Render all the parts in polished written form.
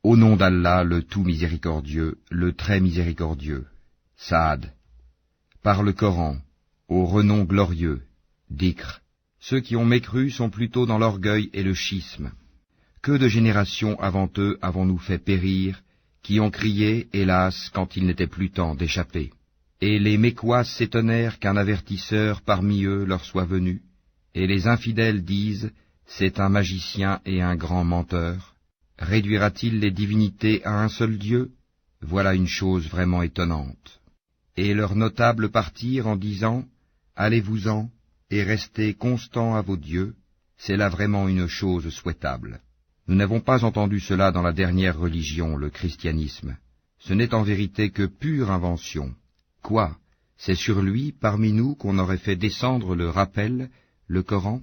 Au nom d'Allah, le tout miséricordieux, le très miséricordieux. Saad. Par le Coran, au renom glorieux. Dhikr. Ceux qui ont mécru sont plutôt dans l'orgueil et le schisme. Que de générations avant eux avons-nous fait périr, qui ont crié, hélas, quand il n'était plus temps d'échapper. Et les Mécois s'étonnèrent qu'un avertisseur parmi eux leur soit venu, et les infidèles disent, c'est un magicien et un grand menteur. Réduira-t-il les divinités à un seul Dieu? Voilà une chose vraiment étonnante. Et leurs notables partirent en disant, allez-vous-en, et restez constants à vos dieux, c'est là vraiment une chose souhaitable. Nous n'avons pas entendu cela dans la dernière religion, le christianisme. Ce n'est en vérité que pure invention. Quoi? C'est sur lui, parmi nous, qu'on aurait fait descendre le rappel, le Coran?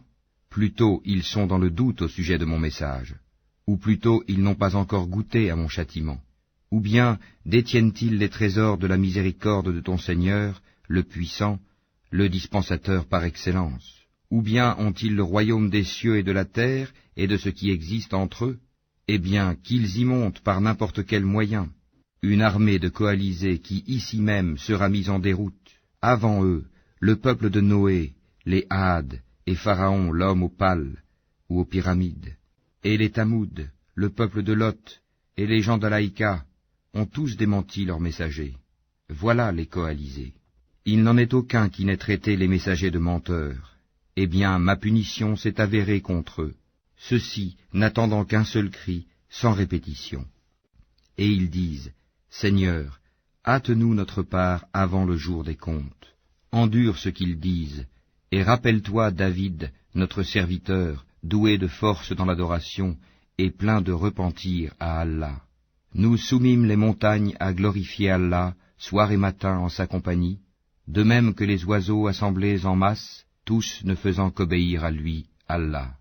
Plutôt ils sont dans le doute au sujet de mon message, ou plutôt ils n'ont pas encore goûté à mon châtiment. Ou bien détiennent-ils les trésors de la miséricorde de ton Seigneur, le puissant, le dispensateur par excellence? Ou bien ont-ils le royaume des cieux et de la terre, et de ce qui existe entre eux? Eh bien, qu'ils y montent par n'importe quel moyen. Une armée de coalisés qui ici même sera mise en déroute. Avant eux, le peuple de Noé, les Hades, et Pharaon, l'homme aux pales, ou aux pyramides, et les Tamoud, le peuple de Lot, et les gens d'Alaïka, ont tous démenti leurs messagers. Voilà les coalisés. Il n'en est aucun qui n'ait traité les messagers de menteurs. Eh bien, ma punition s'est avérée contre eux, ceux-ci n'attendant qu'un seul cri, sans répétition. Et ils disent, Seigneur, hâte-nous notre part avant le jour des comptes. Endure ce qu'ils disent, et rappelle-toi David, notre serviteur, doué de force dans l'adoration, et plein de repentir à Allah. Nous soumîmes les montagnes à glorifier Allah, soir et matin en sa compagnie, de même que les oiseaux assemblés en masse, tous ne faisant qu'obéir à lui, Allah.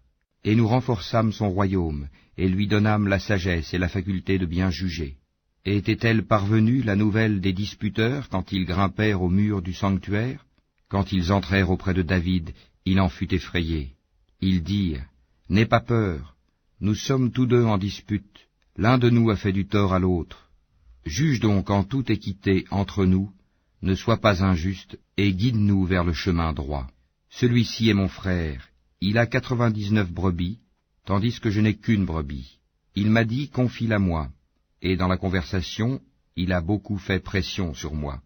Et nous renforçâmes son royaume, et lui donnâmes la sagesse et la faculté de bien juger. Et était-elle parvenue la nouvelle des disputeurs quand ils grimpèrent au mur du sanctuaire? Quand ils entrèrent auprès de David, il en fut effrayé. Ils dirent, n'aie pas peur, nous sommes tous deux en dispute, l'un de nous a fait du tort à l'autre. Juge donc en toute équité entre nous, ne sois pas injuste, et guide-nous vers le chemin droit. Celui-ci est mon frère, il a 99 brebis, tandis que je n'ai qu'une brebis. Il m'a dit, confie-la moi, et dans la conversation, il a beaucoup fait pression sur moi.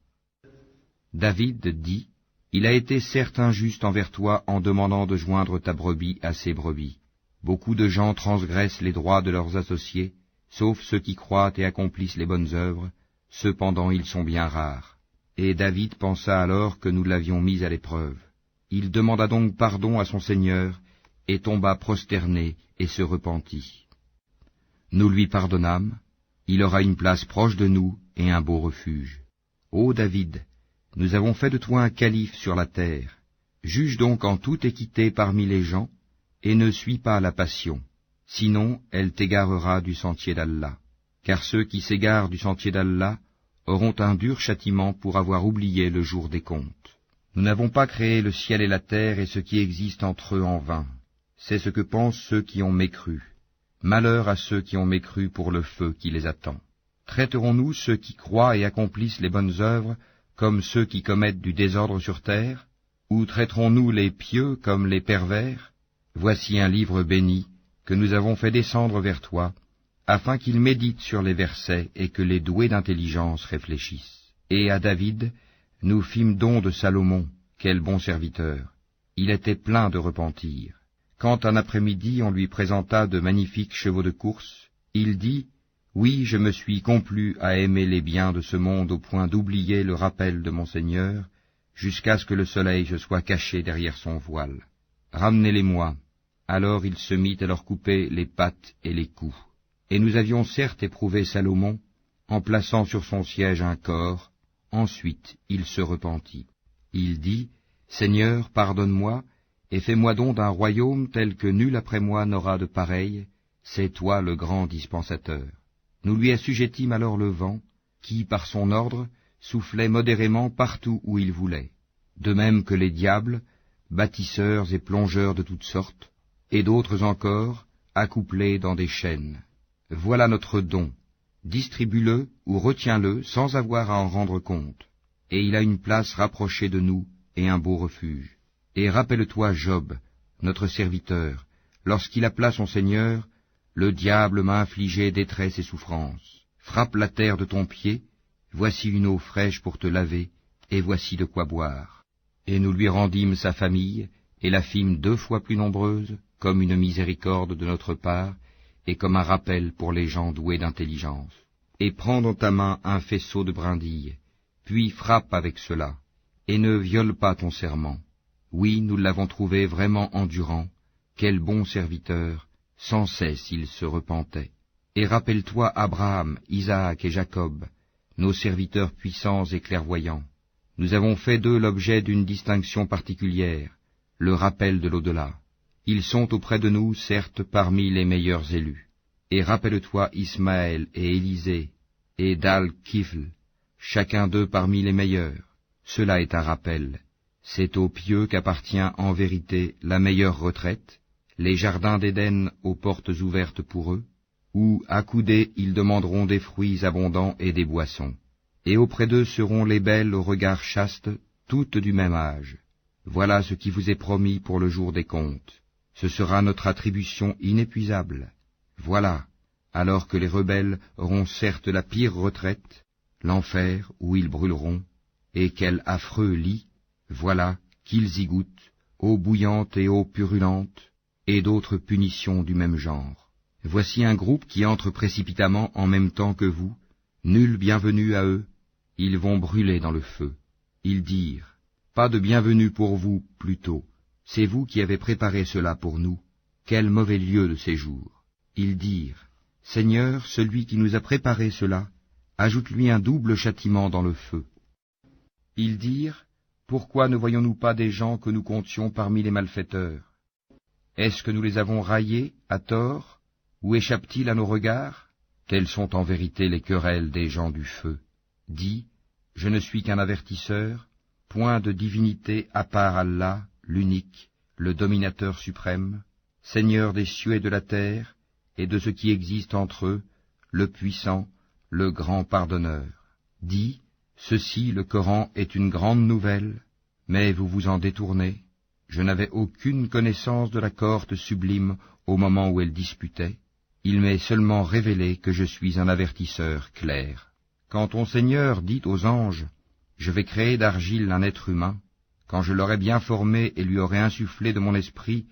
David dit, il a été certes injuste envers toi en demandant de joindre ta brebis à ses brebis. Beaucoup de gens transgressent les droits de leurs associés, sauf ceux qui croient et accomplissent les bonnes œuvres, cependant ils sont bien rares. Et David pensa alors que nous l'avions mis à l'épreuve. Il demanda donc pardon à son Seigneur, et tomba prosterné et se repentit. Nous lui pardonnâmes, il aura une place proche de nous et un beau refuge. Ô David, nous avons fait de toi un calife sur la terre. Juge donc en toute équité parmi les gens, et ne suis pas la passion, sinon elle t'égarera du sentier d'Allah. Car ceux qui s'égarent du sentier d'Allah auront un dur châtiment pour avoir oublié le jour des comptes. Nous n'avons pas créé le ciel et la terre et ce qui existe entre eux en vain. C'est ce que pensent ceux qui ont mécru. Malheur à ceux qui ont mécru pour le feu qui les attend. Traiterons-nous ceux qui croient et accomplissent les bonnes œuvres comme ceux qui commettent du désordre sur terre? Ou traiterons-nous les pieux comme les pervers? Voici un livre béni que nous avons fait descendre vers toi, afin qu'ils méditent sur les versets et que les doués d'intelligence réfléchissent. Et à David, nous fîmes don de Salomon, quel bon serviteur. Il était plein de repentir. Quand un après-midi on lui présenta de magnifiques chevaux de course, il dit, « Oui, je me suis complu à aimer les biens de ce monde au point d'oublier le rappel de mon Seigneur, jusqu'à ce que le soleil se soit caché derrière son voile. Ramenez-les-moi. » Alors il se mit à leur couper les pattes et les coups. Et nous avions certes éprouvé Salomon, en plaçant sur son siège un corps, ensuite il se repentit. Il dit, « Seigneur, pardonne-moi, et fais-moi don d'un royaume tel que nul après moi n'aura de pareil, c'est toi le grand dispensateur. » Nous lui assujettîmes alors le vent, qui, par son ordre, soufflait modérément partout où il voulait, de même que les diables, bâtisseurs et plongeurs de toutes sortes, et d'autres encore, accouplés dans des chaînes. Voilà notre don, distribue-le ou retiens-le sans avoir à en rendre compte, et il a une place rapprochée de nous et un beau refuge. Et rappelle-toi Job, notre serviteur, lorsqu'il appela son Seigneur, le diable m'a infligé détresse et souffrance. Frappe la terre de ton pied, voici une eau fraîche pour te laver, et voici de quoi boire. Et nous lui rendîmes sa famille, et la fîmes 2 fois plus nombreuse, comme une miséricorde de notre part, et comme un rappel pour les gens doués d'intelligence. Et prends dans ta main un faisceau de brindilles, puis frappe avec cela, et ne viole pas ton serment. Oui, nous l'avons trouvé vraiment endurant, quel bon serviteur, sans cesse il se repentait. Et rappelle-toi Abraham, Isaac et Jacob, nos serviteurs puissants et clairvoyants. Nous avons fait d'eux l'objet d'une distinction particulière, le rappel de l'au-delà. Ils sont auprès de nous, certes, parmi les meilleurs élus. Et rappelle-toi Ismaël et Élisée, et Dal-Kifl, chacun d'eux parmi les meilleurs. Cela est un rappel. C'est aux pieux qu'appartient en vérité la meilleure retraite, les jardins d'Éden aux portes ouvertes pour eux, où, accoudés, ils demanderont des fruits abondants et des boissons. Et auprès d'eux seront les belles au regard chaste, toutes du même âge. Voilà ce qui vous est promis pour le jour des comptes. Ce sera notre attribution inépuisable. Voilà, alors que les rebelles auront certes la pire retraite, l'enfer où ils brûleront, et quel affreux lit, voilà qu'ils y goûtent, eau bouillante et eau purulente, et d'autres punitions du même genre. Voici un groupe qui entre précipitamment en même temps que vous, nul bienvenu à eux, ils vont brûler dans le feu. Ils dirent, pas de bienvenue pour vous, plutôt, c'est vous qui avez préparé cela pour nous, quel mauvais lieu de séjour. Ils dirent, Seigneur, celui qui nous a préparé cela, ajoute-lui un double châtiment dans le feu. Ils dirent, pourquoi ne voyons-nous pas des gens que nous comptions parmi les malfaiteurs? Est-ce que nous les avons raillés, à tort? Où échappe-t-il à nos regards? Telles sont en vérité les querelles des gens du feu. Dis, je ne suis qu'un avertisseur, point de divinité à part Allah, l'unique, le dominateur suprême, Seigneur des cieux et de la terre, et de ce qui existe entre eux, le puissant, le grand pardonneur. Dis, ceci, le Coran, est une grande nouvelle, mais vous vous en détournez. Je n'avais aucune connaissance de la cohorte sublime au moment où elle disputait. Il m'est seulement révélé que je suis un avertisseur clair. Quand ton Seigneur dit aux anges, « Je vais créer d'argile un être humain », quand je l'aurai bien formé et lui aurai insufflé de mon esprit,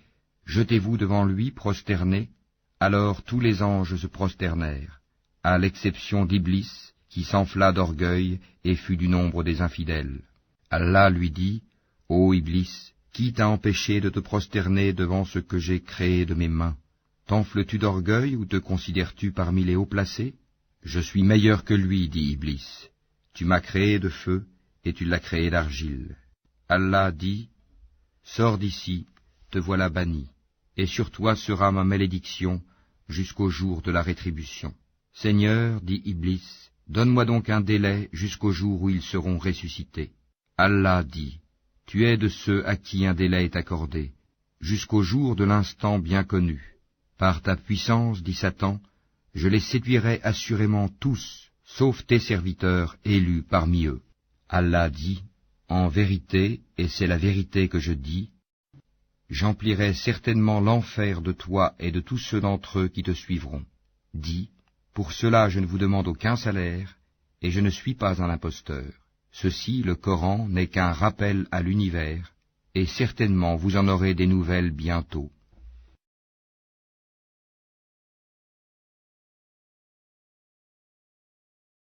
jetez-vous devant lui prosternés. Alors tous les anges se prosternèrent, à l'exception d'Iblis, qui s'enfla d'orgueil et fut du nombre des infidèles. Allah lui dit, « Ô Iblis, qui t'a empêché de te prosterner devant ce que j'ai créé de mes mains? T'enfles-tu d'orgueil ou te considères-tu parmi les haut placés? Je suis meilleur que lui, dit Iblis. Tu m'as créé de feu et tu l'as créé d'argile. Allah dit, sors d'ici, te voilà banni, et sur toi sera ma malédiction jusqu'au jour de la rétribution. Seigneur, dit Iblis, donne-moi donc un délai jusqu'au jour où ils seront ressuscités. Allah dit, tu es de ceux à qui un délai est accordé, jusqu'au jour de l'instant bien connu. Par ta puissance, dit Satan, je les séduirai assurément tous, sauf tes serviteurs élus parmi eux. Allah dit, en vérité, et c'est la vérité que je dis, j'emplirai certainement l'enfer de toi et de tous ceux d'entre eux qui te suivront. Dis, pour cela je ne vous demande aucun salaire, et je ne suis pas un imposteur. Ceci, le Coran, n'est qu'un rappel à l'univers, et certainement vous en aurez des nouvelles bientôt.